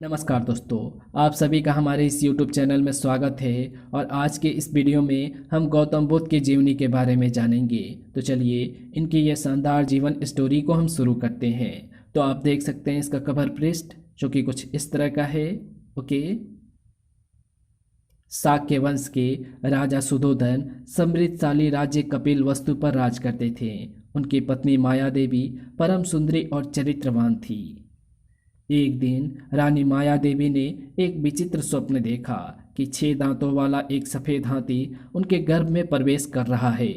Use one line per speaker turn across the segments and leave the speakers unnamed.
नमस्कार दोस्तों, आप सभी का हमारे इस YouTube चैनल में स्वागत है। और आज के इस वीडियो में हम गौतम बुद्ध की जीवनी के बारे में जानेंगे। तो चलिए इनकी ये शानदार जीवन स्टोरी को हम शुरू करते हैं। तो आप देख सकते हैं इसका कवर पृष्ठ जो कि कुछ इस तरह का है। ओके। शाक्य वंश के राजा सुधोधन समृद्धशाली राज्य कपिल वस्तु पर राज करते थे। उनकी पत्नी माया देवी परम सुंदरी और चरित्रवान थी। एक दिन रानी माया देवी ने एक विचित्र स्वप्न देखा कि 6 दांतों वाला एक सफेद हाथी उनके गर्भ में प्रवेश कर रहा है।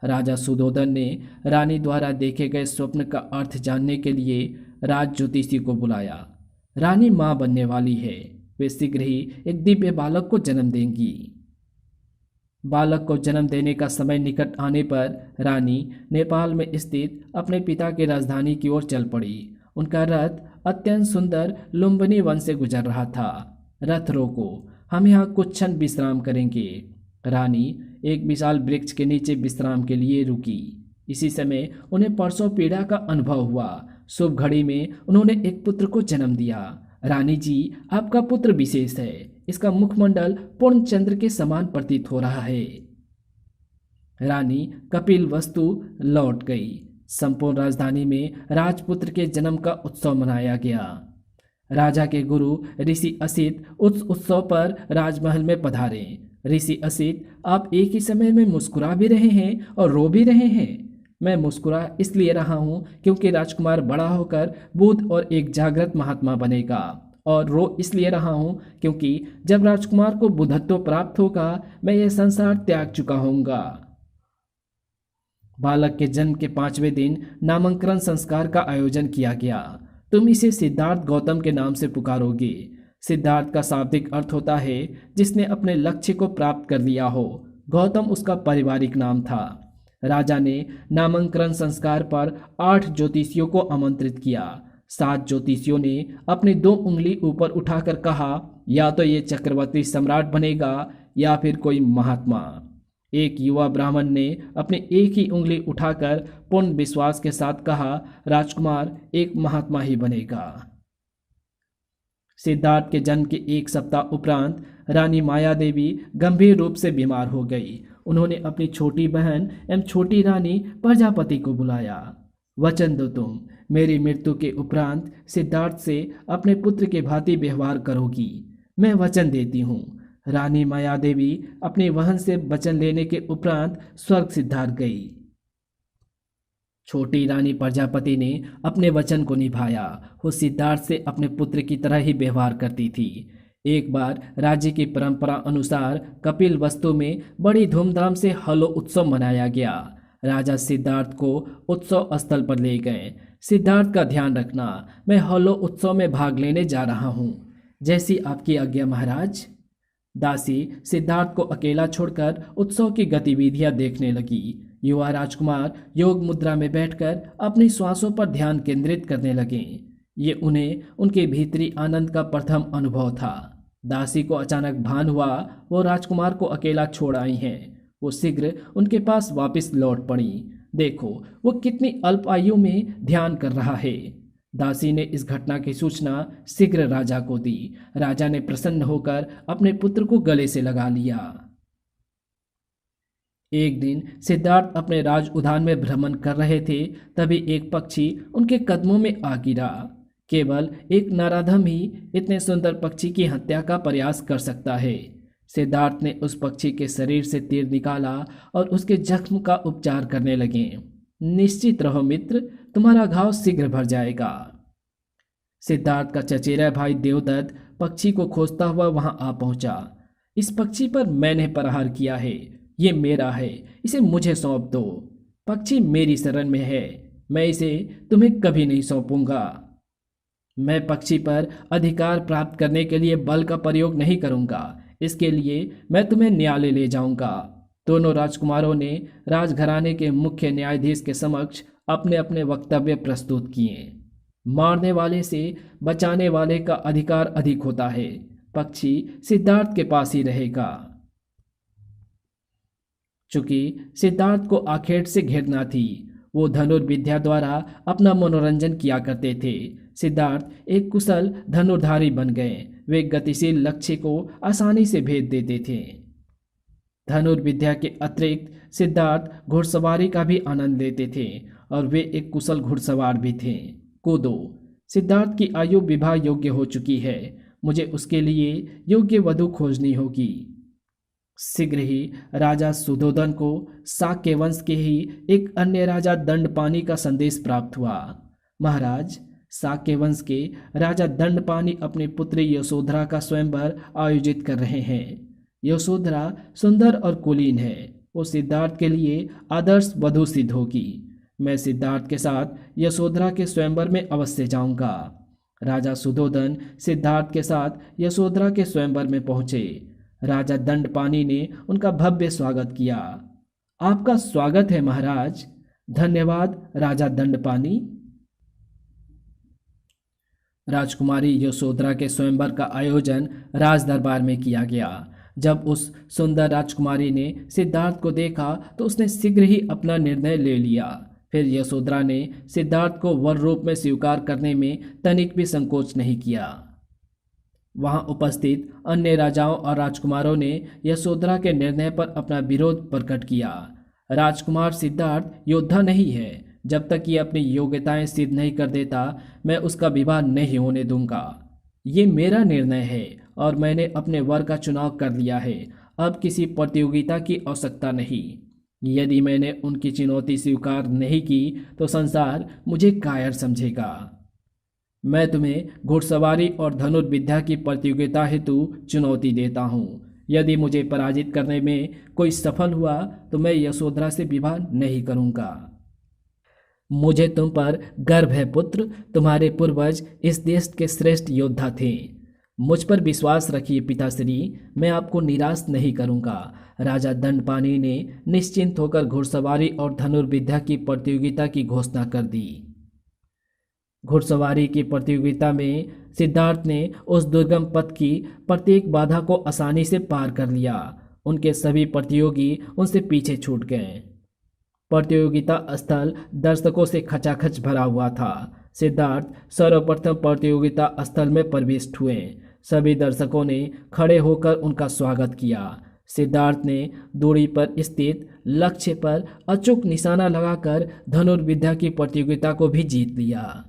राजा सुधोधन ने रानी द्वारा देखे गए स्वप्न का अर्थ जानने के लिए राज ज्योतिषी को बुलाया। रानी मां बनने वाली है। वे शीघ्र ही एक दिव्य बालक को जन्म देंगी। बालक को जन्म देने का समय निकट आने पर रानी नेपाल में स्थित अपने पिता की राजधानी की ओर चल पड़ी। उनका रथ अत्यंत सुंदर लुम्बिनी वन से गुजर रहा था। रथ रोको, हम यहाँ कुछ क्षण विश्राम करेंगे। रानी एक विशाल वृक्ष के नीचे विश्राम के लिए रुकी। इसी समय उन्हें परसों पीड़ा का अनुभव हुआ। शुभ घड़ी में उन्होंने एक पुत्र को जन्म दिया। रानी जी, आपका पुत्र विशेष है। इसका मुखमंडल पूर्ण चंद्र के समान प्रतीत हो रहा है। रानी कपिल वस्तु लौट गई। संपूर्ण राजधानी में राजपुत्र के जन्म का उत्सव मनाया गया। राजा के गुरु ऋषि असित उस उत्सव पर राजमहल में पधारे। ऋषि असित, आप एक ही समय में मुस्कुरा भी रहे हैं और रो भी रहे हैं। मैं मुस्कुरा इसलिए रहा हूँ क्योंकि राजकुमार बड़ा होकर बुद्ध और एक जागृत महात्मा बनेगा, और रो इसलिए रहा हूँ क्योंकि जब राजकुमार को बुद्धत्व प्राप्त होगा मैं यह संसार त्याग चुका होऊंगा। बालक के जन्म के 5वें दिन नामकरण संस्कार का आयोजन किया गया। तुम इसे सिद्धार्थ गौतम के नाम से पुकारोगे। सिद्धार्थ का शाब्दिक अर्थ होता है जिसने अपने लक्ष्य को प्राप्त कर लिया हो। गौतम उसका पारिवारिक नाम था। राजा ने नामकरण संस्कार पर 8 ज्योतिषियों को आमंत्रित किया। 7 ज्योतिषियों ने अपनी 2 उंगली ऊपर उठाकर कहा, या तो ये चक्रवर्ती सम्राट बनेगा या फिर कोई महात्मा। एक युवा ब्राह्मण ने अपनी एक ही उंगली उठाकर पूर्ण विश्वास के साथ कहा, राजकुमार एक महात्मा ही बनेगा। सिद्धार्थ के जन्म के 1 सप्ताह उपरांत रानी माया देवी गंभीर रूप से बीमार हो गई। उन्होंने अपनी छोटी बहन एवं छोटी रानी प्रजापति को बुलाया। वचन दो, तुम मेरी मृत्यु के उपरांत सिद्धार्थ से अपने पुत्र के भांति व्यवहार करोगी। मैं वचन देती हूँ। रानी माया देवी अपनी बहन से वचन लेने के उपरांत स्वर्ग सिद्धार्थ गई। छोटी रानी प्रजापति ने अपने वचन को निभाया। वो सिद्धार्थ से अपने पुत्र की तरह ही व्यवहार करती थी। एक बार राज्य की परंपरा अनुसार कपिल वस्तु में बड़ी धूमधाम से हलो उत्सव मनाया गया। राजा सिद्धार्थ को उत्सव स्थल पर ले गए। सिद्धार्थ का ध्यान रखना, मैं हलो उत्सव में भाग लेने जा रहा हूँ। जैसी आपकी आज्ञा महाराज। दासी सिद्धार्थ को अकेला छोड़कर उत्सव की गतिविधियां देखने लगी। युवा राजकुमार योग मुद्रा में बैठकर अपनी श्वासों पर ध्यान केंद्रित करने लगे। ये उन्हें उनके भीतरी आनंद का प्रथम अनुभव था। दासी को अचानक भान हुआ वो राजकुमार को अकेला छोड़ आई हैं। वो शीघ्र उनके पास वापस लौट पड़ी। देखो वो कितनी अल्प आयु में ध्यान कर रहा है। दासी ने इस घटना की सूचना शीघ्र राजा को दी। राजा ने प्रसन्न होकर अपने पुत्र को गले से लगा लिया। एक दिन सिद्धार्थ अपने राज उद्यान में भ्रमण कर रहे थे, तभी एक पक्षी उनके कदमों में आ गिरा। केवल एक नराधम ही इतने सुंदर पक्षी की हत्या का प्रयास कर सकता है। सिद्धार्थ ने उस पक्षी के शरीर से तीर निकाला और उसके जख्म का उपचार करने लगे। निश्चित रहो मित्र, तुम्हारा घाव शीघ्र भर जाएगा। सिद्धार्थ का चचेरा भाई देवदत्त पक्षी को खोजता हुआ वहां आ पहुंचा। इस पक्षी पर मैंने प्रहार किया है, ये मेरा है, इसे मुझे सौंप दो। पक्षी मेरी शरण में है, मैं इसे तुम्हें कभी नहीं सौंपूंगा। मैं पक्षी पर अधिकार प्राप्त करने के लिए बल का प्रयोग नहीं करूंगा। इसके लिए मैं तुम्हें न्यायालय ले जाऊंगा। दोनों राजकुमारों ने राजघराने के मुख्य न्यायाधीश के समक्ष अपने अपने वक्तव्य प्रस्तुत किए। मारने वाले से बचाने वाले का अधिकार अधिक होता है। पक्षी सिद्धार्थ के पास ही रहेगा। चूंकि सिद्धार्थ को आखेट से घृणा थी, वो धनुर्विद्या द्वारा अपना मनोरंजन किया करते थे। सिद्धार्थ एक कुशल धनुर्धारी बन गए। वे गतिशील लक्ष्य को आसानी से भेद देते थे। धनुर्विद्या के अतिरिक्त सिद्धार्थ घुड़सवारी का भी आनंद लेते थे और वे एक कुशल घुड़सवार भी थे। कूदो। सिद्धार्थ की आयु विवाह योग्य हो चुकी है। मुझे उसके लिए योग्य वधू खोजनी होगी। शीघ्र ही राजा सुधोधन को शाक्य वंश के ही एक अन्य राजा दंडपानी का संदेश प्राप्त हुआ। महाराज, शाक्य वंश के राजा दंडपानी अपनी पुत्री यशोधरा का स्वयंवर आयोजित कर रहे हैं। यशोधरा सुंदर और कुलीन है। वो सिद्धार्थ के लिए आदर्श वधू सिद्ध होगी। मैं सिद्धार्थ के साथ यशोधरा के स्वयंवर में अवश्य जाऊंगा। राजा सुधोधन सिद्धार्थ के साथ यशोधरा के स्वयंवर में पहुंचे। राजा दंडपानी ने उनका भव्य स्वागत किया। आपका स्वागत है महाराज। धन्यवाद राजा दंडपानी। राजकुमारी यशोधरा के स्वयंवर का आयोजन राज दरबार में किया गया। जब उस सुंदर राजकुमारी ने सिद्धार्थ को देखा तो उसने शीघ्र ही अपना निर्णय ले लिया। फिर यशोधरा ने सिद्धार्थ को वर रूप में स्वीकार करने में तनिक भी संकोच नहीं किया। वहां उपस्थित अन्य राजाओं और राजकुमारों ने यशोधरा के निर्णय पर अपना विरोध प्रकट किया। राजकुमार सिद्धार्थ योद्धा नहीं है। जब तक ये अपनी योग्यताएं सिद्ध नहीं कर देता, मैं उसका विवाह नहीं होने दूंगा। ये मेरा निर्णय है और मैंने अपने वर का चुनाव कर लिया है। अब किसी प्रतियोगिता की आवश्यकता नहीं। यदि मैंने उनकी चुनौती स्वीकार नहीं की तो संसार मुझे कायर समझेगा। मैं तुम्हें घुड़सवारी और धनुर्विद्या की प्रतियोगिता हेतु चुनौती देता हूँ। यदि मुझे पराजित करने में कोई सफल हुआ तो मैं यशोधरा से विवाह नहीं करूँगा। मुझे तुम पर गर्व है पुत्र। तुम्हारे पूर्वज इस देश के श्रेष्ठ योद्धा थे। मुझ पर विश्वास रखिए पिताश्री, मैं आपको निराश नहीं करूंगा। राजा दंडपानी ने निश्चिंत होकर घुड़सवारी और धनुर्विद्या की प्रतियोगिता की घोषणा कर दी। घुड़सवारी की प्रतियोगिता में सिद्धार्थ ने उस दुर्गम पथ की प्रत्येक बाधा को आसानी से पार कर लिया। उनके सभी प्रतियोगी उनसे पीछे छूट गए। प्रतियोगिता स्थल दर्शकों से खचाखच भरा हुआ था। सिद्धार्थ सर्वप्रथम प्रतियोगिता स्थल में प्रविष्ट हुए। सभी दर्शकों ने खड़े होकर उनका स्वागत किया। सिद्धार्थ ने दूरी पर स्थित लक्ष्य पर अचूक निशाना लगाकर धनुर्विद्या की प्रतियोगिता को भी जीत लिया।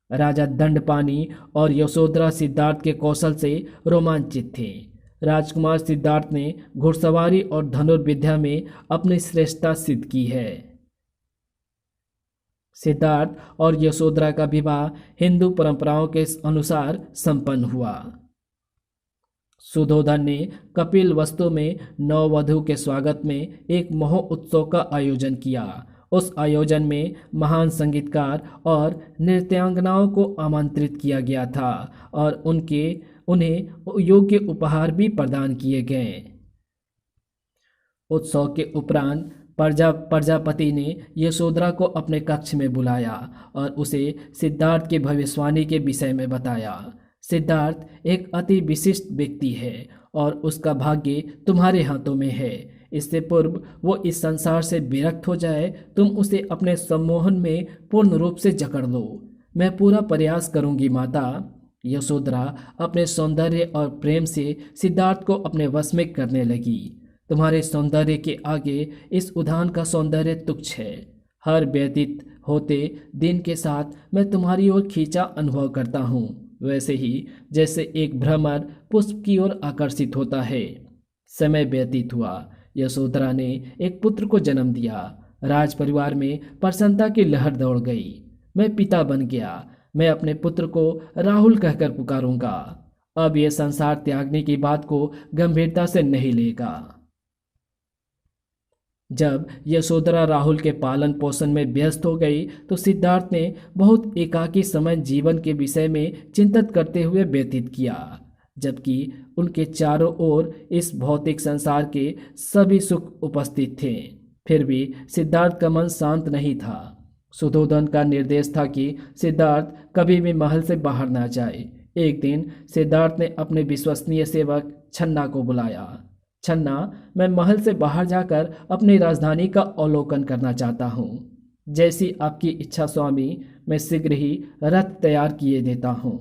राजा दंडपानी और यशोधरा सिद्धार्थ के कौशल से रोमांचित थे। राजकुमार सिद्धार्थ ने घुड़सवारी और धनुर्विद्या में अपनी श्रेष्ठता सिद्ध की है। सिद्धार्थ और यशोधरा का विवाह हिंदू परंपराओं के अनुसार संपन्न हुआ। सुधोधन ने कपिल वस्तु में नववधू के स्वागत में एक महोत्सव का आयोजन किया। उस आयोजन में महान संगीतकार और नृत्यांगनाओं को आमंत्रित किया गया था और उन्हें योग्य उपहार भी प्रदान किए गए। उत्सव के उपरांत प्रजापति ने यशोधरा को अपने कक्ष में बुलाया और उसे सिद्धार्थ के भविष्यवाणी के विषय में बताया। सिद्धार्थ एक अति विशिष्ट व्यक्ति है और उसका भाग्य तुम्हारे हाथों में है। इससे पूर्व वो इस संसार से विरक्त हो जाए, तुम उसे अपने सम्मोहन में पूर्ण रूप से जकड़ लो। मैं पूरा प्रयास करूंगी माता। यशोधरा अपने सौंदर्य और प्रेम से सिद्धार्थ को अपने वश में करने लगी। तुम्हारे सौंदर्य के आगे इस उद्यान का सौंदर्य तुच्छ है। हर व्यतीत होते दिन के साथ मैं तुम्हारी ओर खींचा अनुभव करता हूँ, वैसे ही जैसे एक भ्रमर पुष्प की ओर आकर्षित होता है। समय व्यतीत हुआ। यशोधरा ने एक पुत्र को जन्म दिया। राज परिवार में प्रसन्नता की लहर दौड़ गई। मैं पिता बन गया। मैं अपने पुत्र को राहुल कहकर पुकारूंगा। अब यह संसार त्यागने की बात को गंभीरता से नहीं लेगा। जब यशोधरा राहुल के पालन पोषण में व्यस्त हो गई तो सिद्धार्थ ने बहुत एकाकी समय जीवन के विषय में चिंतित करते हुए व्यतीत किया। जबकि उनके चारों ओर इस भौतिक संसार के सभी सुख उपस्थित थे, फिर भी सिद्धार्थ का मन शांत नहीं था। सुधोधन का निर्देश था कि सिद्धार्थ कभी भी महल से बाहर ना जाए। एक दिन सिद्धार्थ ने अपने विश्वसनीय सेवक छन्ना को बुलाया। छन्ना, मैं महल से बाहर जाकर अपनी राजधानी का अवलोकन करना चाहता हूँ। जैसी आपकी इच्छा स्वामी, मैं शीघ्र ही रथ तैयार किए देता हूँ।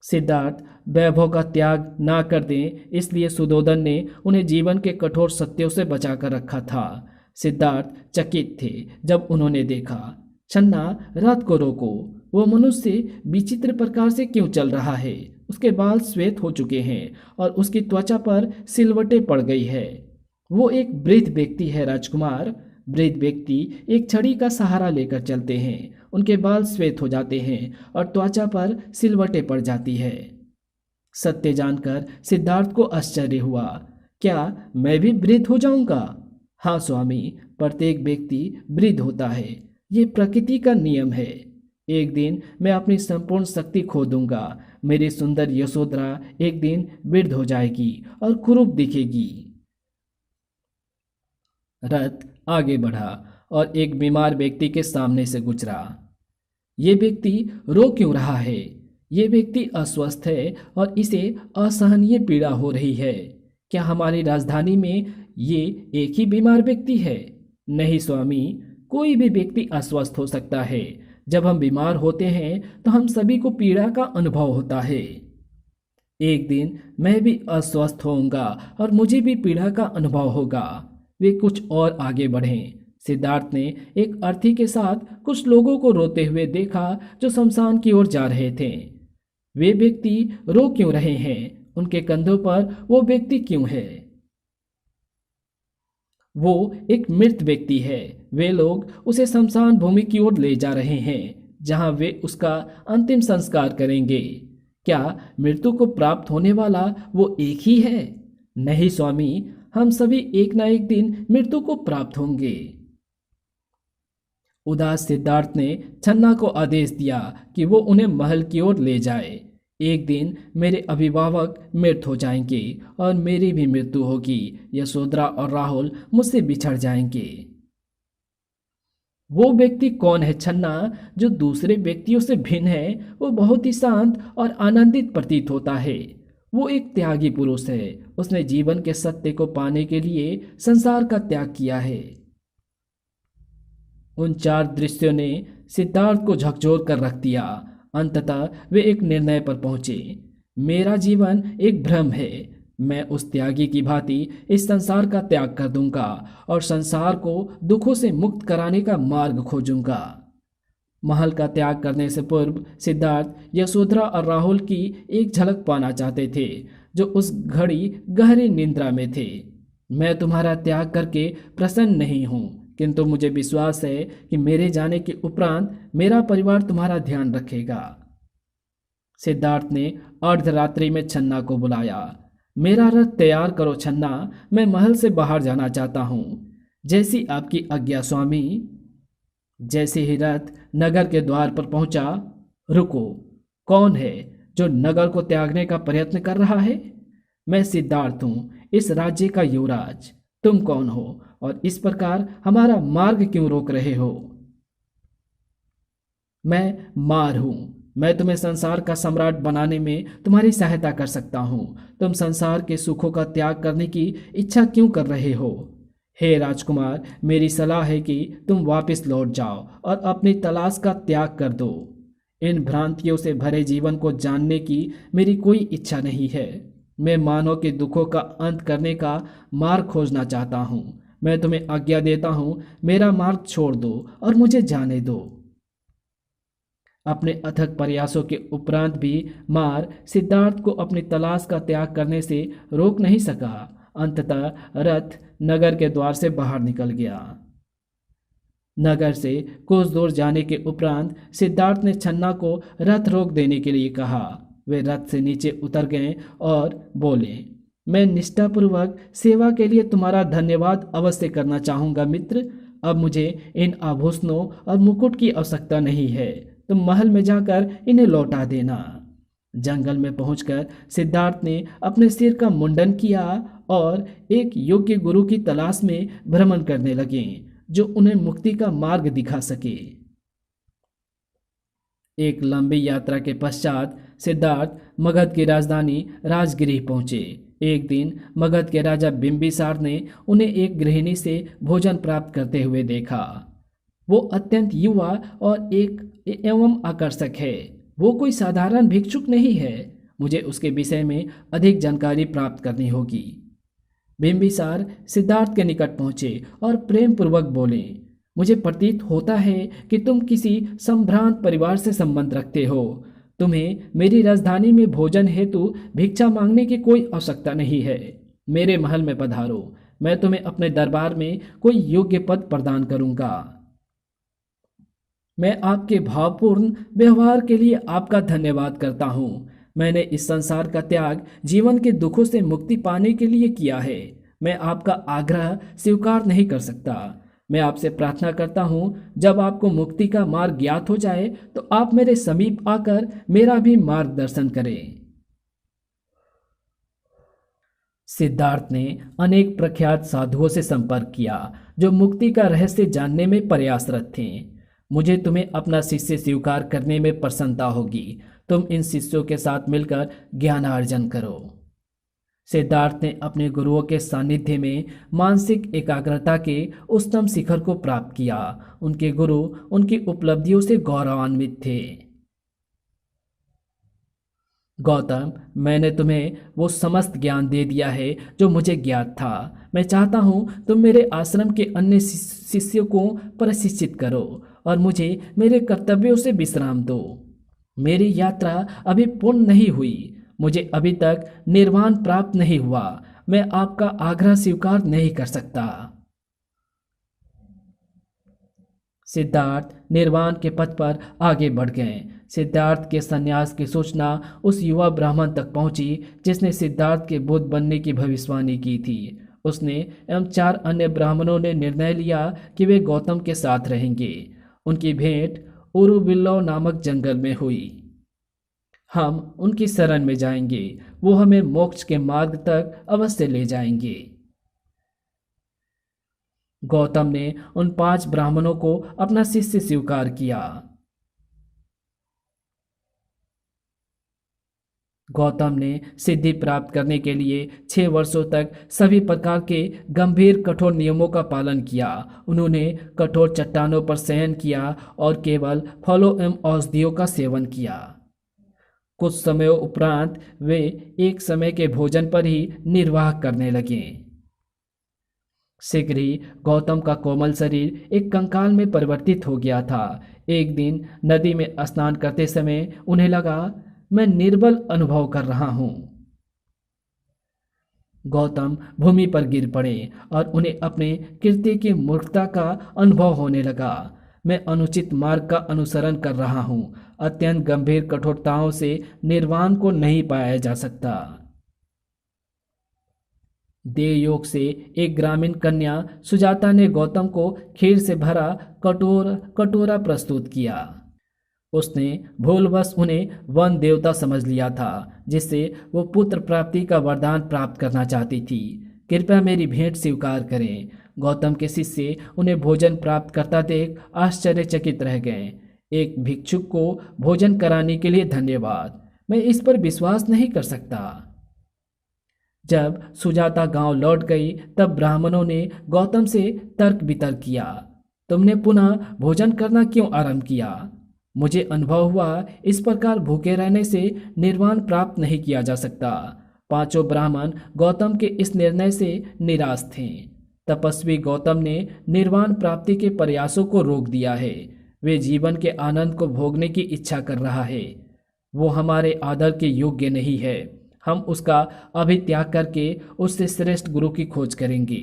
सिद्धार्थ वैभव का त्याग ना कर दें, इसलिए सुधोधन ने उन्हें जीवन के कठोर सत्यों से बचाकर रखा था। सिद्धार्थ चकित थे जब उन्होंने देखा, छन्ना रथ को रोको, वो मनुष्य विचित्र प्रकार से क्यों चल रहा है? उसके बाल श्वेत हो चुके हैं और उसकी त्वचा पर सिलवटें पड़ गई है। वो एक वृद्ध व्यक्ति है राजकुमार। वृद्ध व्यक्ति एक छड़ी का सहारा लेकर चलते हैं, उनके बाल श्वेत हो जाते हैं और त्वचा पर सिलवटें पड़ जाती है। सत्य जानकर सिद्धार्थ को आश्चर्य हुआ। क्या मैं भी वृद्ध हो जाऊंगा? हाँ स्वामी, प्रत्येक व्यक्ति वृद्ध होता है, ये प्रकृति का नियम है। एक दिन मैं अपनी संपूर्ण शक्ति खो दूंगा। मेरी सुंदर यशोधरा एक दिन वृद्ध हो जाएगी और कुरूप दिखेगी। रथ आगे बढ़ा और एक बीमार व्यक्ति के सामने से गुजरा। ये व्यक्ति रो क्यों रहा है? ये व्यक्ति अस्वस्थ है और इसे असहनीय पीड़ा हो रही है। क्या हमारी राजधानी में ये एक ही बीमार व्यक्ति है? नहीं स्वामी, कोई भी व्यक्ति अस्वस्थ हो सकता है। जब हम बीमार होते हैं तो हम सभी को पीड़ा का अनुभव होता है। एक दिन मैं भी अस्वस्थ होऊंगा और मुझे भी पीड़ा का अनुभव होगा। वे कुछ और आगे बढ़े। सिद्धार्थ ने एक अर्थी के साथ कुछ लोगों को रोते हुए देखा जो शमशान की ओर जा रहे थे। वे व्यक्ति रो क्यों रहे हैं? उनके कंधों पर वो व्यक्ति क्यों है? वो एक मृत व्यक्ति है। वे लोग उसे शमशान भूमि की ओर ले जा रहे हैं, जहां वे उसका अंतिम संस्कार करेंगे। क्या मृत्यु को प्राप्त होने वाला वो एक ही है? नहीं स्वामी, हम सभी एक ना एक दिन मृत्यु को प्राप्त होंगे। उदास सिद्धार्थ ने छन्ना को आदेश दिया कि वो उन्हें महल की ओर ले जाए। एक दिन मेरे अभिभावक मृत हो जाएंगे और मेरी भी मृत्यु होगी। यशोधरा और राहुल मुझसे बिछड़ जाएंगे। वो व्यक्ति कौन है छन्ना, जो दूसरे व्यक्तियों से भिन्न है? वो बहुत ही शांत और आनंदित प्रतीत होता है। वो एक त्यागी पुरुष है। उसने जीवन के सत्य को पाने के लिए संसार का त्याग किया है। उन चार दृश्यों ने सिद्धार्थ को झकझोर कर रख दिया। अंततः वे एक निर्णय पर पहुंचे। मेरा जीवन एक भ्रम है। मैं उस त्यागी की भांति इस संसार का त्याग कर दूंगा और संसार को दुखों से मुक्त कराने का मार्ग खोजूंगा। महल का त्याग करने से पूर्व सिद्धार्थ यशोधरा और राहुल की एक झलक पाना चाहते थे, जो उस घड़ी गहरी निद्रा में थे। मैं तुम्हारा त्याग करके प्रसन्न नहीं हूँ, किंतु मुझे विश्वास है कि मेरे जाने के उपरांत मेरा परिवार तुम्हारा ध्यान रखेगा। सिद्धार्थ ने अर्धरात्रि में छन्ना को बुलाया। मेरा रथ तैयार करो छन्ना, मैं महल से बाहर जाना चाहता हूँ। जैसी आपकी आज्ञा स्वामी। जैसे ही रथ नगर के द्वार पर पहुंचा, रुको, कौन है जो नगर को त्यागने का प्रयत्न कर रहा है? मैं सिद्धार्थ हूँ, इस राज्य का युवराज। तुम कौन हो और इस प्रकार हमारा मार्ग क्यों रोक रहे हो? मैं मार हूँ। मैं तुम्हें संसार का सम्राट बनाने में तुम्हारी सहायता कर सकता हूँ। तुम संसार के सुखों का त्याग करने की इच्छा क्यों कर रहे हो? हे राजकुमार, मेरी सलाह है कि तुम वापस लौट जाओ और अपनी तलाश का त्याग कर दो। इन भ्रांतियों से भरे जीवन को जानने की मेरी कोई इच्छा नहीं है। मैं मानव के दुखों का अंत करने का मार्ग खोजना चाहता हूँ। मैं तुम्हें आज्ञा देता हूँ, मेरा मार्ग छोड़ दो और मुझे जाने दो। अपने अथक प्रयासों के उपरांत भी मार सिद्धार्थ को अपनी तलाश का त्याग करने से रोक नहीं सका। अंततः रथ नगर के द्वार से बाहर निकल गया। नगर से कुछ दूर जाने के उपरांत सिद्धार्थ ने छन्ना को रथ रोक देने के लिए कहा। वे रथ से नीचे उतर गए और बोले, मैं निष्ठापूर्वक सेवा के लिए तुम्हारा धन्यवाद अवश्य करना चाहूँगा मित्र। अब मुझे इन आभूषणों और मुकुट की आवश्यकता नहीं है। तुम महल में जाकर इन्हें लौटा देना। जंगल में पहुंचकर सिद्धार्थ ने अपने सिर का मुंडन किया और एक योग्य गुरु की तलाश में भ्रमण करने लगे, जो उन्हें मुक्ति का मार्ग दिखा सके। एक लंबी यात्रा के पश्चात सिद्धार्थ मगध की राजधानी राजगृह पहुंचे। एक दिन मगध के राजा बिंबिसार ने उन्हें एक गृहिणी से भोजन प्राप्त करते हुए देखा। वो अत्यंत युवा और एक एवं आकर्षक है। वो कोई साधारण भिक्षुक नहीं है। मुझे उसके विषय में अधिक जानकारी प्राप्त करनी होगी। बिम्बिसार सिद्धार्थ के निकट पहुंचे और प्रेम पूर्वक बोले, मुझे प्रतीत होता है कि तुम किसी संभ्रांत परिवार से संबंध रखते हो। तुम्हें मेरी राजधानी में भोजन हेतु भिक्षा मांगने की कोई आवश्यकता नहीं है। मेरे महल में पधारो, मैं तुम्हें अपने दरबार में कोई योग्य पद प्रदान करूंगा। मैं आपके भावपूर्ण व्यवहार के लिए आपका धन्यवाद करता हूँ। मैंने इस संसार का त्याग जीवन के दुखों से मुक्ति पाने के लिए किया है। मैं आपका आग्रह स्वीकार नहीं कर सकता। मैं आपसे प्रार्थना करता हूँ, जब आपको मुक्ति का मार्ग ज्ञात हो जाए तो आप मेरे समीप आकर मेरा भी मार्गदर्शन करें। सिद्धार्थ ने अनेक प्रख्यात साधुओं से संपर्क किया जो मुक्ति का रहस्य जानने में प्रयासरत थे। मुझे तुम्हें अपना शिष्य स्वीकार करने में प्रसन्नता होगी। तुम इन शिष्यों के साथ मिलकर ज्ञानार्जन करो। सिद्धार्थ ने अपने गुरुओं के सानिध्य में मानसिक एकाग्रता के उच्चतम शिखर को प्राप्त किया। उनके गुरु उनकी उपलब्धियों से गौरवान्वित थे। गौतम, मैंने तुम्हें वो समस्त ज्ञान दे दिया है जो मुझे ज्ञात था। मैं चाहता हूँ तुम मेरे आश्रम के अन्य शिष्यों को प्रशिक्षित करो और मुझे मेरे कर्तव्यों से विश्राम दो। मेरी यात्रा अभी पूर्ण नहीं हुई। मुझे अभी तक निर्वाण प्राप्त नहीं हुआ। मैं आपका आग्रह स्वीकार नहीं कर सकता। सिद्धार्थ निर्वाण के पथ पर आगे बढ़ गए। सिद्धार्थ के संन्यास की सूचना उस युवा ब्राह्मण तक पहुंची जिसने सिद्धार्थ के बुद्ध बनने की भविष्यवाणी की थी। उसने एवं 4 अन्य ब्राह्मणों ने निर्णय लिया कि वे गौतम के साथ रहेंगे। उनकी भेंट उरुविल्लो नामक जंगल में हुई। हम उनकी शरण में जाएंगे। वो हमें मोक्ष के मार्ग तक अवश्य ले जाएंगे। गौतम ने उन 5 ब्राह्मणों को अपना शिष्य स्वीकार किया। गौतम ने सिद्धि प्राप्त करने के लिए 6 वर्षों तक सभी प्रकार के गंभीर कठोर नियमों का पालन किया। उन्होंने कठोर चट्टानों पर शयन किया और केवल फलों एवं औषधियों का सेवन किया। कुछ समय उपरांत वे एक समय के भोजन पर ही निर्वाह करने लगे। शीघ्र ही गौतम का कोमल शरीर एक कंकाल में परिवर्तित हो गया था। एक दिन नदी में स्नान करते समय उन्हें लगा, मैं निर्बल अनुभव कर रहा हूं। गौतम भूमि पर गिर पड़े और उन्हें अपने कृत्य की मूर्खता का अनुभव होने लगा। मैं अनुचित मार्ग का अनुसरण कर रहा हूं। अत्यंत गंभीर कठोरताओं से निर्वाण को नहीं पाया जा सकता। देवयोग से एक ग्रामीण कन्या सुजाता ने गौतम को खीर से भरा कटोरा प्रस्तुत किया। उसने भूलवश उन्हें वन देवता समझ लिया था, जिससे वो पुत्र प्राप्ति का वरदान प्राप्त करना चाहती थी। कृपया मेरी भेंट स्वीकार करें। गौतम के शिष्य उन्हें भोजन प्राप्त करता देख आश्चर्यचकित रह गए। एक भिक्षुक को भोजन कराने के लिए धन्यवाद। मैं इस पर विश्वास नहीं कर सकता। जब सुजाता गांव लौट गई तब ब्राह्मणों ने गौतम से तर्क वितर्क किया। तुमने पुनः भोजन करना क्यों आरंभ किया? मुझे अनुभव हुआ इस प्रकार भूखे रहने से निर्वाण प्राप्त नहीं किया जा सकता। 5 ब्राह्मण गौतम के इस निर्णय से निराश थे। तपस्वी गौतम ने निर्वाण प्राप्ति के प्रयासों को रोक दिया है। वे जीवन के आनंद को भोगने की इच्छा कर रहा है। वो हमारे आदर के योग्य नहीं है। हम उसका अभित्याग करके उससे श्रेष्ठ गुरु की खोज करेंगे।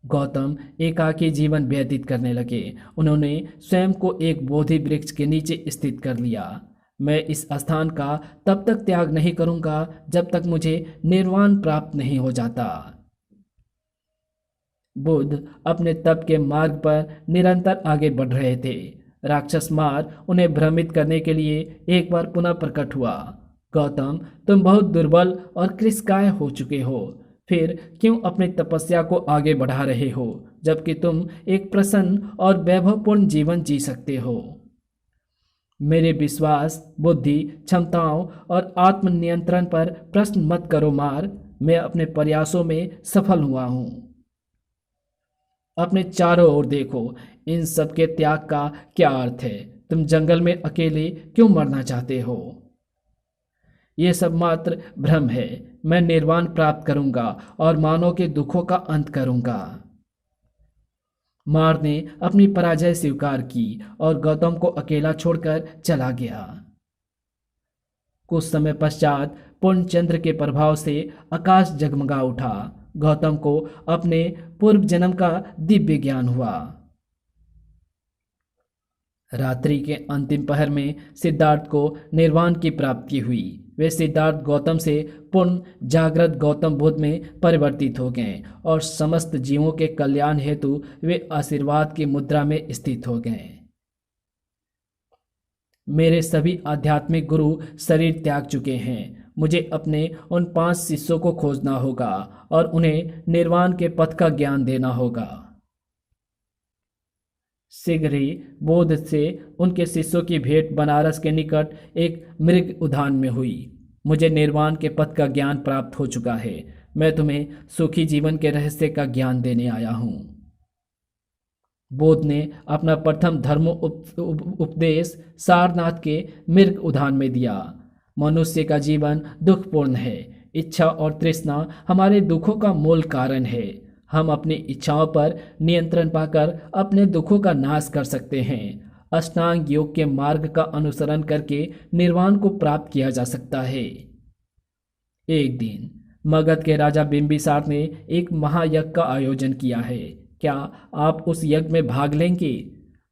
गौतम एकाकी जीवन व्यतीत करने लगे। उन्होंने स्वयं को एक बोधि वृक्ष के नीचे स्थित कर लिया। मैं इस स्थान का तब तक त्याग नहीं करूंगा जब तक मुझे निर्वाण प्राप्त नहीं हो जाता। बुद्ध अपने तप के मार्ग पर निरंतर आगे बढ़ रहे थे। राक्षस मार उन्हें भ्रमित करने के लिए एक बार पुनः प्रकट हुआ। गौतम, तुम बहुत दुर्बल और कृशकाय हो चुके हो। फिर क्यों अपनी तपस्या को आगे बढ़ा रहे हो जबकि तुम एक प्रसन्न और वैभवपूर्ण जीवन जी सकते हो? मेरे विश्वास, बुद्धि, क्षमताओं और आत्मनियंत्रण पर प्रश्न मत करो मार। मैं अपने प्रयासों में सफल हुआ हूँ। अपने चारों ओर देखो। इन सब के त्याग का क्या अर्थ है? तुम जंगल में अकेले क्यों मरना चाहते हो? ये सब मात्र भ्रम है। मैं निर्वाण प्राप्त करूंगा और मानव के दुखों का अंत करूंगा। मार ने अपनी पराजय स्वीकार की और गौतम को अकेला छोड़कर चला गया। कुछ समय पश्चात पूर्णचंद्र के प्रभाव से आकाश जगमगा उठा। गौतम को अपने पूर्व जन्म का दिव्य ज्ञान हुआ। रात्रि के अंतिम पहर में सिद्धार्थ को निर्वाण की प्राप्ति हुई। वे सिद्धार्थ गौतम से पूर्ण जागृत गौतम बुद्ध में परिवर्तित हो गए और समस्त जीवों के कल्याण हेतु वे आशीर्वाद की मुद्रा में स्थित हो गए। मेरे सभी आध्यात्मिक गुरु शरीर त्याग चुके हैं। मुझे अपने उन 5 शिष्यों को खोजना होगा और उन्हें निर्वाण के पथ का ज्ञान देना होगा। शीघ्र ही बोध से उनके शिष्यों की भेंट बनारस के निकट एक मृग उद्यान में हुई। मुझे निर्वाण के पथ का ज्ञान प्राप्त हो चुका है। मैं तुम्हें सुखी जीवन के रहस्य का ज्ञान देने आया हूँ। बोध ने अपना प्रथम धर्म उपदेश सारनाथ के मृग उद्यान में दिया। मनुष्य का जीवन दुखपूर्ण है। इच्छा और तृष्णा हमारे दुखों का मूल कारण है। हम अपनी इच्छाओं पर नियंत्रण पाकर अपने दुखों का नाश कर सकते हैं। अष्टांग योग के मार्ग का अनुसरण करके निर्वाण को प्राप्त किया जा सकता है। एक दिन मगध के राजा बिंबिसार ने एक महायज्ञ का आयोजन किया है। क्या आप उस यज्ञ में भाग लेंगे?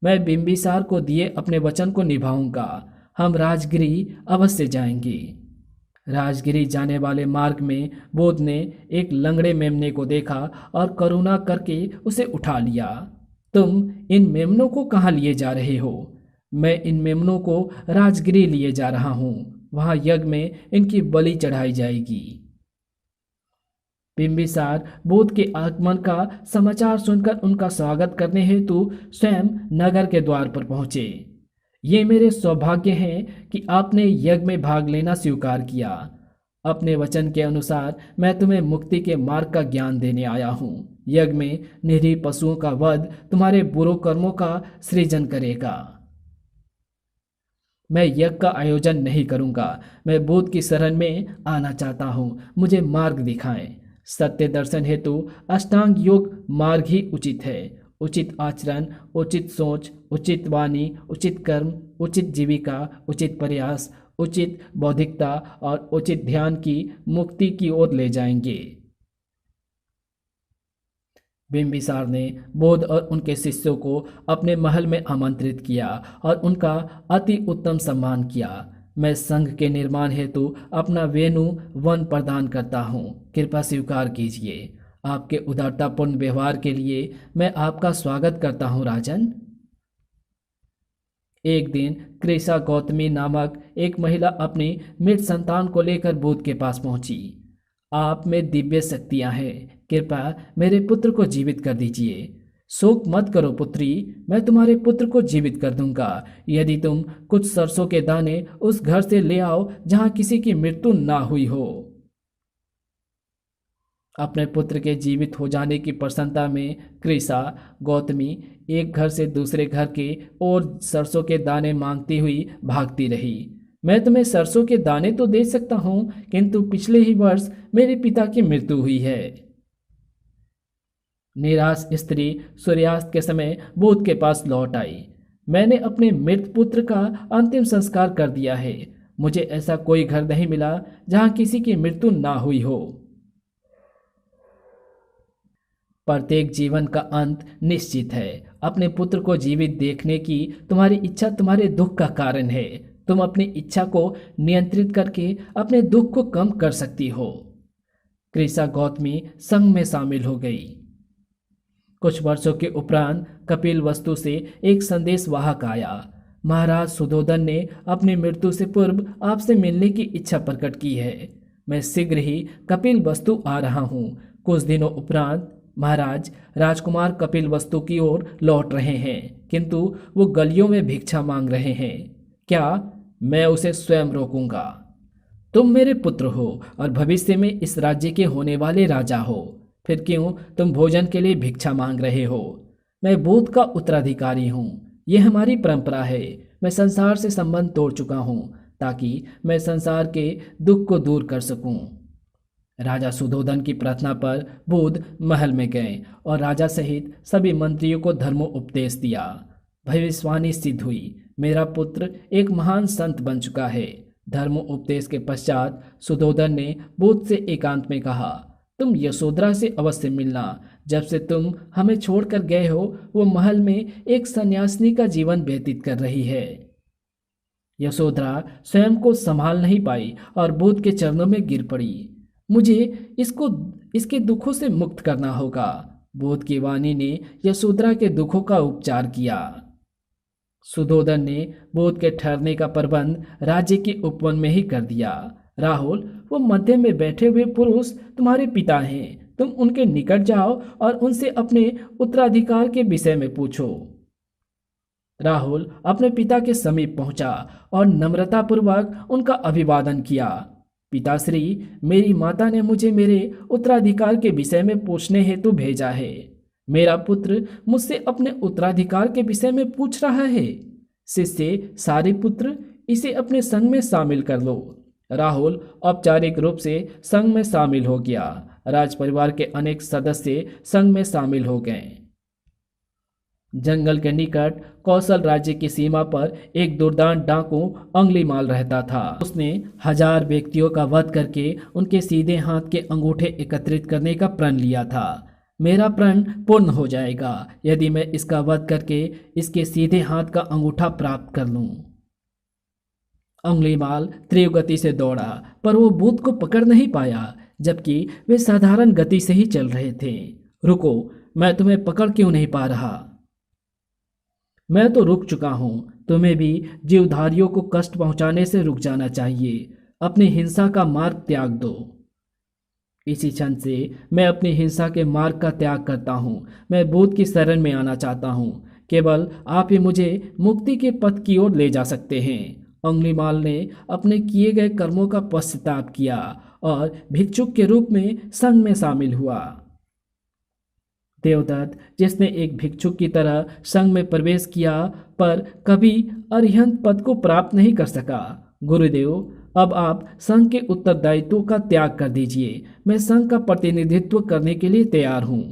मैं बिंबिसार को दिए अपने वचन को निभाऊंगा। हम राजगिरी अवश्य जाएंगे। राजगिरी जाने वाले मार्ग में बोध ने एक लंगड़े मेमने को देखा और करुणा करके उसे उठा लिया। तुम इन मेमनों को कहाँ लिए जा रहे हो? मैं इन मेमनों को राजगिरी लिए जा रहा हूँ। वहाँ यज्ञ में इनकी बलि चढ़ाई जाएगी। बिंबिसार बोध के आगमन का समाचार सुनकर उनका स्वागत करने हेतु स्वयं नगर के द्वार पर पहुंचे। ये मेरे सौभाग्य हैं कि आपने यज्ञ में भाग लेना स्वीकार किया। अपने वचन के अनुसार मैं तुम्हें मुक्ति के मार्ग का ज्ञान देने आया हूँ। यज्ञ में निरीह पशुओं का वध तुम्हारे बुरे कर्मों का सृजन करेगा। मैं यज्ञ का आयोजन नहीं करूँगा। मैं बुद्ध की शरण में आना चाहता हूँ। मुझे मार्ग दिखाएं। सत्य दर्शन हेतु अष्टांग योग मार्ग ही उचित है। उचित आचरण, उचित सोच, उचित वाणी, उचित कर्म, उचित जीविका, उचित प्रयास, उचित बौद्धिकता और उचित ध्यान की मुक्ति की ओर ले जाएंगे। बिंबिसार ने बोध और उनके शिष्यों को अपने महल में आमंत्रित किया और उनका अति उत्तम सम्मान किया। मैं संघ के निर्माण हेतु अपना वेणु वन प्रदान करता हूँ। कृपया स्वीकार कीजिए। आपके उदारतापूर्ण व्यवहार के लिए मैं आपका स्वागत करता हूँ राजन। एक दिन कृषा गौतमी नामक एक महिला अपनी मृत संतान को लेकर बुद्ध के पास पहुंची। आप में दिव्य शक्तियां हैं। कृपया मेरे पुत्र को जीवित कर दीजिए। शोक मत करो पुत्री, मैं तुम्हारे पुत्र को जीवित कर दूंगा यदि तुम कुछ सरसों के दाने उस घर से ले आओ जहां किसी की मृत्यु ना हुई हो। अपने पुत्र के जीवित हो जाने की प्रसन्नता में कृषा गौतमी एक घर से दूसरे घर के और सरसों के दाने मांगती हुई भागती रही। मैं तुम्हें सरसों के दाने तो दे सकता हूँ, किंतु पिछले ही वर्ष मेरे पिता की मृत्यु हुई है। निराश स्त्री सूर्यास्त के समय बुद्ध के पास लौट आई। मैंने अपने मृत पुत्र का अंतिम संस्कार कर दिया है। मुझे ऐसा कोई घर नहीं मिला जहां किसी की मृत्यु ना हुई हो। प्रत्येक जीवन का अंत निश्चित है। अपने पुत्र को जीवित देखने की तुम्हारी इच्छा तुम्हारे दुख का कारण है। तुम अपनी इच्छा को नियंत्रित करके अपने दुख को कम कर सकती हो। कृषा गौतमी संघ में शामिल हो गई। कुछ वर्षों के उपरांत कपिल वस्तु से एक संदेश वाहक आया। महाराज सुधोधन ने अपनी मृत्यु से पूर्व आपसे मिलने की इच्छा प्रकट की है। मैं शीघ्र ही कपिल वस्तु आ रहा हूँ। कुछ दिनों उपरांत महाराज राजकुमार कपिल वस्तु की ओर लौट रहे हैं, किंतु वो गलियों में भिक्षा मांग रहे हैं। क्या मैं उसे स्वयं रोकूंगा? तुम मेरे पुत्र हो और भविष्य में इस राज्य के होने वाले राजा हो। फिर क्यों तुम भोजन के लिए भिक्षा मांग रहे हो? मैं भूत का उत्तराधिकारी हूँ। ये हमारी परंपरा है। मैं संसार से संबंध तोड़ चुका हूँ ताकि मैं संसार के दुख को दूर कर सकूं। राजा सुधोधन की प्रार्थना पर बुद्ध महल में गए और राजा सहित सभी मंत्रियों को धर्मोपदेश दिया। भविष्यवाणी सिद्ध हुई। मेरा पुत्र एक महान संत बन चुका है। धर्मोपदेश के पश्चात सुधोधन ने बुद्ध से एकांत में कहा, तुम यशोधरा से अवश्य मिलना। जब से तुम हमें छोड़कर गए हो वो महल में एक सन्यासिनी का जीवन व्यतीत कर रही है। यशोधरा स्वयं को संभाल नहीं पाई और बुद्ध के चरणों में गिर पड़ी। मुझे इसके दुखों से मुक्त करना होगा। बुद्ध की वाणी ने यशोधरा के दुखों का उपचार किया। सुधोधन ने बुद्ध के ठहरने का प्रबंध राज्य के उपवन में ही कर दिया। राहुल, वो मध्य में बैठे हुए पुरुष तुम्हारे पिता हैं। तुम उनके निकट जाओ और उनसे अपने उत्तराधिकार के विषय में पूछो। राहुल अपने पिता के समीप पहुंचा और नम्रतापूर्वक उनका अभिवादन किया। पिताश्री, मेरी माता ने मुझे मेरे उत्तराधिकार के विषय में पूछने हेतु भेजा है। मेरा पुत्र मुझसे अपने उत्तराधिकार के विषय में पूछ रहा है। शिष्य सारिपुत्र, इसे अपने संग में शामिल कर लो। राहुल औपचारिक रूप से संघ में शामिल हो गया। राज परिवार के अनेक सदस्य संघ में शामिल हो गए। जंगल के निकट कौशल राज्य की सीमा पर एक दुर्दांत डाकू अंगुलीमाल रहता था। उसने 1000 व्यक्तियों का वध करके उनके सीधे हाथ के अंगूठे एकत्रित करने का प्रण लिया था। मेरा प्रण पूर्ण हो जाएगा यदि मैं इसका वध करके इसके सीधे हाथ का अंगूठा प्राप्त कर लूं। अंगुलीमाल तीव्र गति से दौड़ा पर वो बुद्ध को पकड़ नहीं पाया, जबकि वे साधारण गति से ही चल रहे थे। रुको, मैं तुम्हें पकड़ क्यों नहीं पा रहा? मैं तो रुक चुका हूं। तुम्हें भी जीवधारियों को कष्ट पहुंचाने से रुक जाना चाहिए। अपनी हिंसा का मार्ग त्याग दो। इसी क्षण से मैं अपनी हिंसा के मार्ग का त्याग करता हूं। मैं बुद्ध की शरण में आना चाहता हूं। केवल आप ही मुझे मुक्ति के पथ की ओर ले जा सकते हैं। अंगुलीमाल ने अपने किए गए कर्मों का पश्चाताप किया और भिक्षुक के रूप में संघ में शामिल हुआ। देवदत्त, जिसने एक भिक्षुक की तरह संघ में प्रवेश किया पर कभी अरिहंत पद को प्राप्त नहीं कर सका। गुरुदेव, अब आप संघ के उत्तरदायित्वों का त्याग कर दीजिए। मैं संघ का प्रतिनिधित्व करने के लिए तैयार हूँ।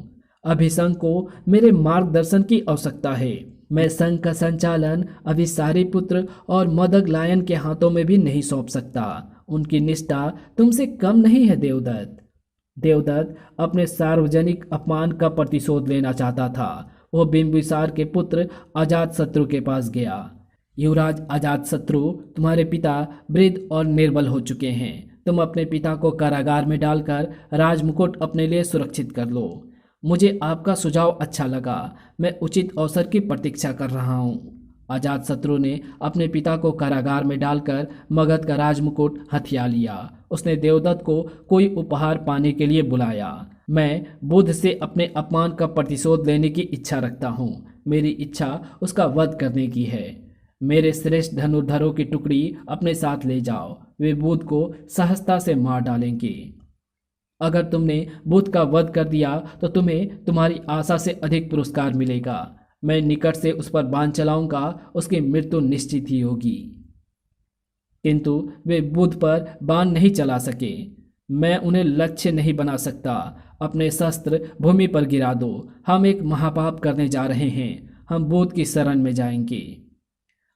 अभी संघ को मेरे मार्गदर्शन की आवश्यकता है। मैं संघ का संचालन अभी सारिपुत्र और मदगलायन के हाथों में भी नहीं सौंप सकता। उनकी निष्ठा तुमसे कम नहीं है देवदत्त। देवदत्त अपने सार्वजनिक अपमान का प्रतिशोध लेना चाहता था। वो बिंबिसार के पुत्र अजातशत्रु के पास गया। युवराज अजातशत्रु, तुम्हारे पिता वृद्ध और निर्बल हो चुके हैं। तुम अपने पिता को कारागार में डालकर राजमुकुट अपने लिए सुरक्षित कर लो। मुझे आपका सुझाव अच्छा लगा। मैं उचित अवसर की प्रतीक्षा कर रहा हूँ। अजातशत्रु ने अपने पिता को कारागार में डालकर मगध का राजमुकुट हथिया लिया। उसने देवदत्त को कोई उपहार पाने के लिए बुलाया। मैं बुद्ध से अपने अपमान का प्रतिशोध लेने की इच्छा रखता हूँ। मेरी इच्छा उसका वध करने की है। मेरे श्रेष्ठ धनुर्धरों की टुकड़ी अपने साथ ले जाओ। वे बुद्ध को सहजता से मार डालेंगे। अगर तुमने बुद्ध का वध कर दिया तो तुम्हें तुम्हारी आशा से अधिक पुरस्कार मिलेगा। मैं निकट से उस पर बाण चलाऊंगा, उसकी मृत्यु निश्चित ही होगी। किंतु वे बुद्ध पर बाण नहीं चला सके। मैं उन्हें लक्ष्य नहीं बना सकता। अपने शस्त्र भूमि पर गिरा दो। हम एक महापाप करने जा रहे हैं। हम बुद्ध की शरण में जाएंगे।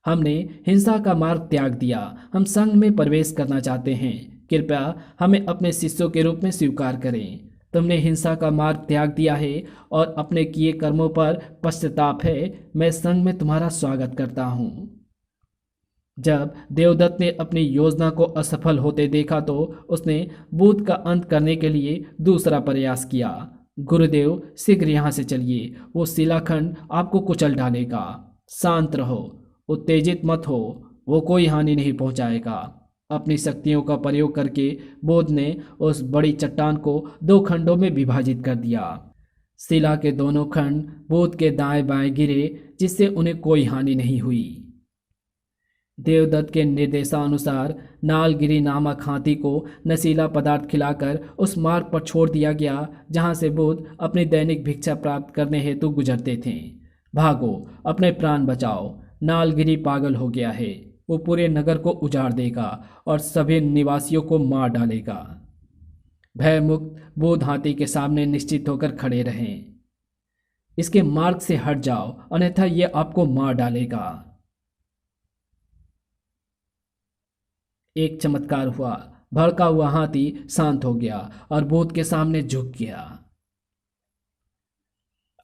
हमने हिंसा का मार्ग त्याग दिया। हम संघ में प्रवेश करना चाहते हैं। कृपया हमें अपने शिष्यों के रूप में स्वीकार करें। तुमने हिंसा का मार्ग त्याग दिया है और अपने किए कर्मों पर पश्चाताप है। मैं संघ में तुम्हारा स्वागत करता हूँ। जब देवदत्त ने अपनी योजना को असफल होते देखा तो उसने बुद्ध का अंत करने के लिए दूसरा प्रयास किया। गुरुदेव, शीघ्र यहाँ से चलिए। वो शिलाखंड आपको कुचल डालेगा। शांत रहो, उत्तेजित मत हो। वो कोई हानि नहीं पहुँचाएगा। अपनी शक्तियों का प्रयोग करके बुद्ध ने उस बड़ी चट्टान को 2 खंडों में विभाजित कर दिया। शिला के दोनों खंड बुद्ध के दाएं बाएं गिरे, जिससे उन्हें कोई हानि नहीं हुई। देवदत्त के निर्देशानुसार नालगिरी नामक हाथी को नशीला पदार्थ खिलाकर उस मार्ग पर छोड़ दिया गया जहां से बुद्ध अपनी दैनिक भिक्षा प्राप्त करने हेतु गुजरते थे। भागो, अपने प्राण बचाओ, नालगिरी पागल हो गया है। वो पूरे नगर को उजाड़ देगा और सभी निवासियों को मार डालेगा। भयमुक्त बुद्ध हाथी के सामने निश्चित होकर खड़े रहें। इसके मार्ग से हट जाओ, अन्यथा ये आपको मार डालेगा। एक चमत्कार हुआ। भड़का हुआ हाथी शांत हो गया और बुद्ध के सामने झुक गया।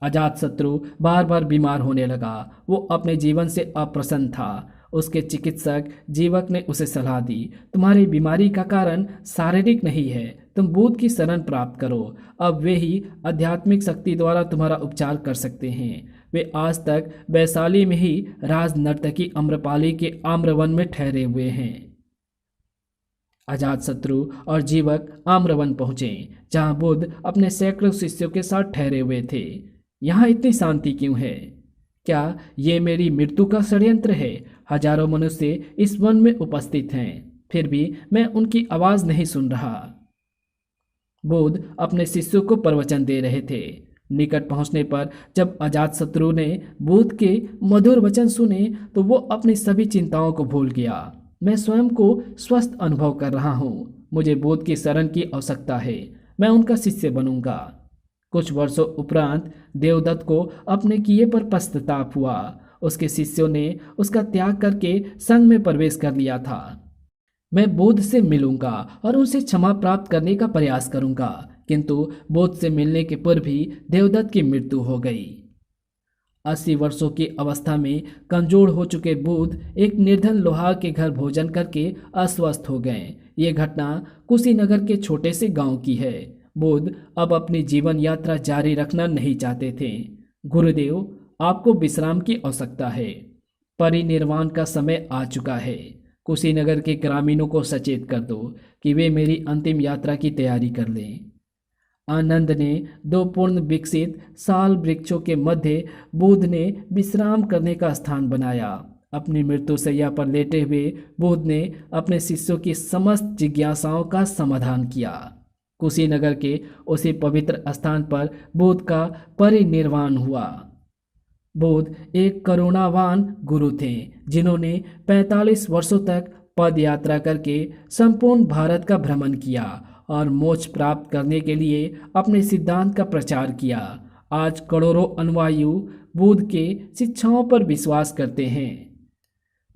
अजातशत्रु बार बार बीमार होने लगा। वो अपने जीवन से अप्रसन्न था। उसके चिकित्सक जीवक ने उसे सलाह दी, तुम्हारी बीमारी का कारण शारीरिक नहीं है, तुम बुद्ध की शरण प्राप्त करो। अब वे ही आध्यात्मिक शक्ति द्वारा तुम्हारा उपचार कर सकते हैं। वे आज तक वैशाली में ही राज नर्तकी अम्रपाली के आम्रवन में ठहरे हुए हैं। अजातशत्रु और जीवक आम्रवन पहुंचे, जहां बुद्ध अपने सैकड़ों शिष्यों के साथ ठहरे हुए थे। यहाँ इतनी शांति क्यों है? क्या ये मेरी मृत्यु का षड्यंत्र है? हजारों मनुष्य इस वन में उपस्थित हैं, फिर भी मैं उनकी आवाज नहीं सुन रहा। बुद्ध अपने शिष्यों को प्रवचन दे रहे थे। निकट पहुंचने पर जब अजातशत्रु ने बुद्ध के मधुर वचन सुने तो वो अपनी सभी चिंताओं को भूल गया। मैं स्वयं को स्वस्थ अनुभव कर रहा हूँ। मुझे बुद्ध की शरण की आवश्यकता है। मैं उनका शिष्य बनूंगा। कुछ वर्षों उपरांत देवदत्त को अपने किए पर पश्चाताप हुआ। उसके शिष्यों ने उसका त्याग करके संघ में प्रवेश कर लिया था। मैं बुद्ध से मिलूंगा और उनसे क्षमा प्राप्त करने का प्रयास करूंगा, किंतु बुद्ध से मिलने के पूर्व ही देवदत्त की मृत्यु हो गई। 80 वर्षों की अवस्था में कमजोर हो चुके बुद्ध एक निर्धन लोहार के घर भोजन करके अस्वस्थ हो गए। ये घटना कुशीनगर के छोटे से गांव की है। बुद्ध अब अपनी जीवन यात्रा जारी रखना नहीं चाहते थे। गुरुदेव, आपको विश्राम की आवश्यकता है। परिनिर्वाण का समय आ चुका है। कुशीनगर के ग्रामीणों को सचेत कर दो कि वे मेरी अंतिम यात्रा की तैयारी कर लें। आनंद ने 2 पूर्ण विकसित साल वृक्षों के मध्य बुद्ध ने विश्राम करने का स्थान बनाया। अपनी मृत्यु शैया पर लेटे हुए बुद्ध ने अपने शिष्यों की समस्त जिज्ञासाओं का समाधान किया। कुशीनगर के उसी पवित्र स्थान पर बुद्ध का परिनिर्वाण हुआ। बुद्ध एक करुणावान गुरु थे, जिन्होंने 45 वर्षों तक पद यात्रा करके संपूर्ण भारत का भ्रमण किया और मोक्ष प्राप्त करने के लिए अपने सिद्धांत का प्रचार किया। आज करोड़ों अनुयायी बुद्ध के शिक्षाओं पर विश्वास करते हैं।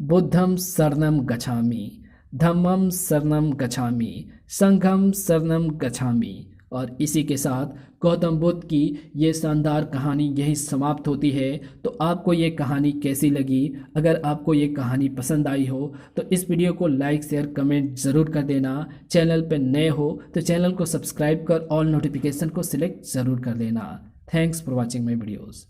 बुद्धम शरणम गच्छामि, धम्मम शरणम गच्छामि, संघम शरणम गच्छामि। और इसी के साथ गौतम बुद्ध की ये शानदार कहानी यहीं समाप्त होती है। तो आपको ये कहानी कैसी लगी? अगर आपको ये कहानी पसंद आई हो तो इस वीडियो को लाइक शेयर कमेंट ज़रूर कर देना। चैनल पर नए हो तो चैनल को सब्सक्राइब कर ऑल नोटिफिकेशन को सिलेक्ट ज़रूर कर लेना। Thanks for watching my videos.